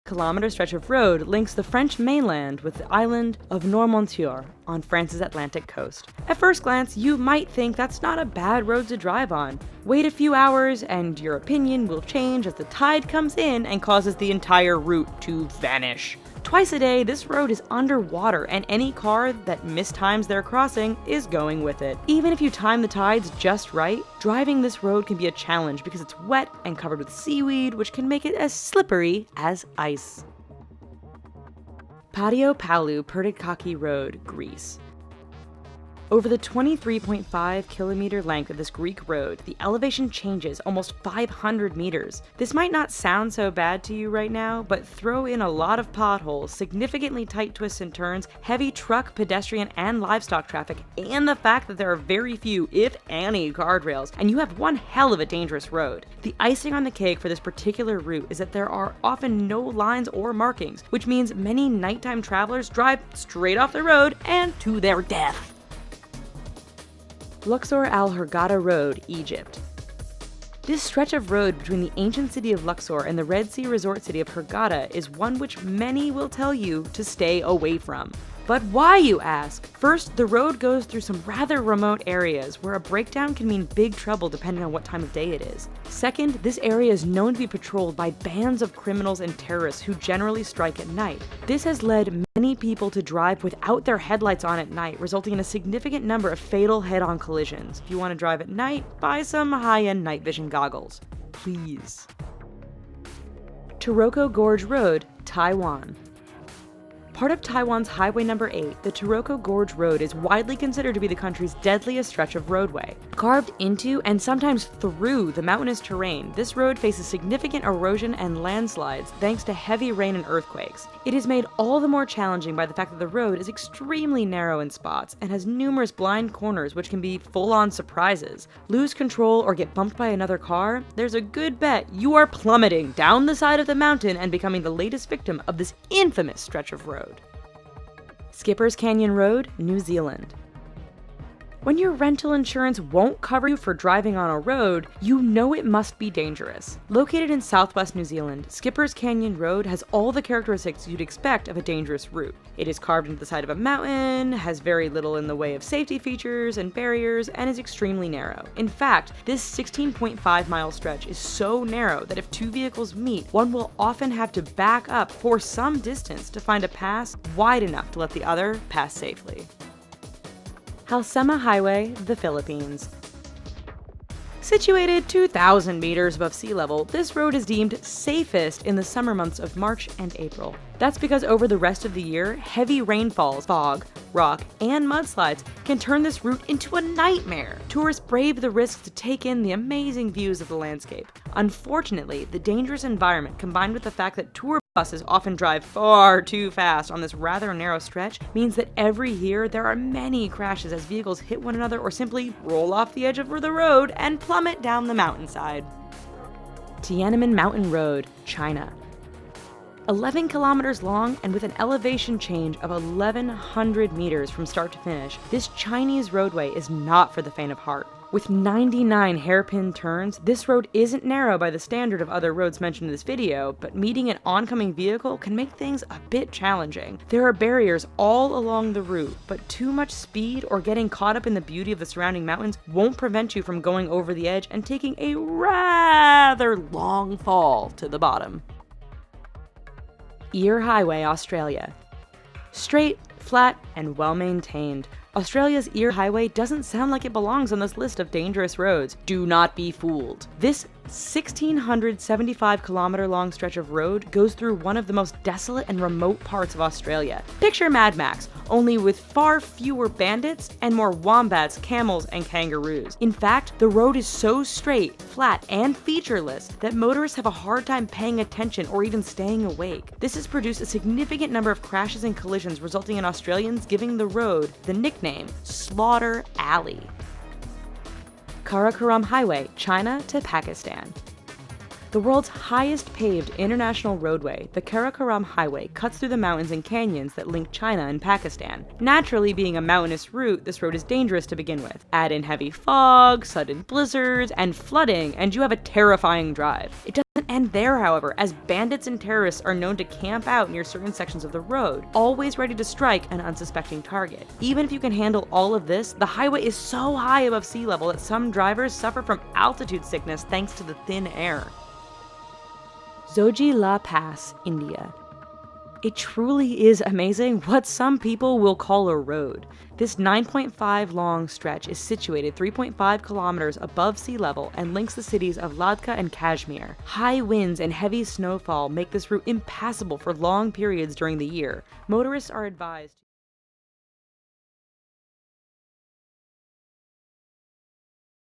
kilometer stretch of road links the French mainland with the island of Noirmoutier on France's Atlantic coast. At first glance, you might think that's not a bad road to drive on. Wait a few hours and your opinion will change as the tide comes in and causes the entire route to vanish. Twice a day, this road is underwater, and any car that mistimes their crossing is going with it. Even if you time the tides just right, driving this road can be a challenge because it's wet and covered with seaweed, which can make it as slippery as ice. Patio Palu Pertikachi Road, Greece. Over the 23.5 kilometer length of this Greek road, the elevation changes almost 500 meters. This might not sound so bad to you right now, but throw in a lot of potholes, significantly tight twists and turns, heavy truck, pedestrian, and livestock traffic, and the fact that there are very few, if any, guardrails, and you have one hell of a dangerous road. The icing on the cake for this particular route is that there are often no lines or markings, which means many nighttime travelers drive straight off the road and to their death. Luxor Al Hurghada Road, Egypt. This stretch of road between the ancient city of Luxor and the Red Sea resort city of Hurghada is one which many will tell you to stay away from. But why, you ask? First, the road goes through some rather remote areas where a breakdown can mean big trouble depending on what time of day it is. Second, this area is known to be patrolled by bands of criminals and terrorists who generally strike at night. This has led many people to drive without their headlights on at night, resulting in a significant number of fatal head-on collisions. If you want to drive at night, buy some high-end night vision goggles. Please. Taroko Gorge Road, Taiwan. Part of Taiwan's Highway Number 8, the Taroko Gorge Road is widely considered to be the country's deadliest stretch of roadway. Carved into and sometimes through the mountainous terrain, this road faces significant erosion and landslides thanks to heavy rain and earthquakes. It is made all the more challenging by the fact that the road is extremely narrow in spots and has numerous blind corners which can be full-on surprises. Lose control or get bumped by another car? There's a good bet you are plummeting down the side of the mountain and becoming the latest victim of this infamous stretch of road. Skipper's Canyon Road, New Zealand. When your rental insurance won't cover you for driving on a road, you know it must be dangerous. Located in southwest New Zealand, Skipper's Canyon Road has all the characteristics you'd expect of a dangerous route. It is carved into the side of a mountain, has very little in the way of safety features and barriers, and is extremely narrow. In fact, this 16.5-mile stretch is so narrow that if two vehicles meet, one will often have to back up for some distance to find a pass wide enough to let the other pass safely. Halsema Highway, the Philippines. Situated 2,000 meters above sea level, this road is deemed safest in the summer months of March and April. That's because over the rest of the year, heavy rainfalls, fog, rock, and mudslides can turn this route into a nightmare. Tourists brave the risk to take in the amazing views of the landscape. Unfortunately, the dangerous environment combined with the fact that tour buses often drive far too fast on this rather narrow stretch means that every year there are many crashes as vehicles hit one another or simply roll off the edge of the road and plummet down the mountainside. Tiananmen Mountain Road, China. 11 kilometers long and with an elevation change of 1,100 meters from start to finish, this Chinese roadway is not for the faint of heart. With 99 hairpin turns, this road isn't narrow by the standard of other roads mentioned in this video, but meeting an oncoming vehicle can make things a bit challenging. There are barriers all along the route, but too much speed or getting caught up in the beauty of the surrounding mountains won't prevent you from going over the edge and taking a rather long fall to the bottom. Eyre Highway, Australia. Straight, flat, and well-maintained, Australia's Eyre Highway doesn't sound like it belongs on this list of dangerous roads. Do not be fooled. This 1,675 kilometer long stretch of road goes through one of the most desolate and remote parts of Australia. Picture Mad Max, only with far fewer bandits and more wombats, camels, and kangaroos. In fact, the road is so straight, flat, and featureless that motorists have a hard time paying attention or even staying awake. This has produced a significant number of crashes and collisions, resulting in Australians giving the road the nickname Slaughter Alley. Karakoram Highway, China to Pakistan. The world's highest paved international roadway, the Karakoram Highway cuts through the mountains and canyons that link China and Pakistan. Naturally, being a mountainous route, this road is dangerous to begin with. Add in heavy fog, sudden blizzards, and flooding, and you have a terrifying drive. It doesn't end there, however, as bandits and terrorists are known to camp out near certain sections of the road, always ready to strike an unsuspecting target. Even if you can handle all of this, the highway is so high above sea level that some drivers suffer from altitude sickness thanks to the thin air. Zojila Pass, India. It truly is amazing what some people will call a road. This 9.5 long stretch is situated 3.5 kilometers above sea level and links the cities of Ladakh and Kashmir. High winds and heavy snowfall make this route impassable for long periods during the year. Motorists are advised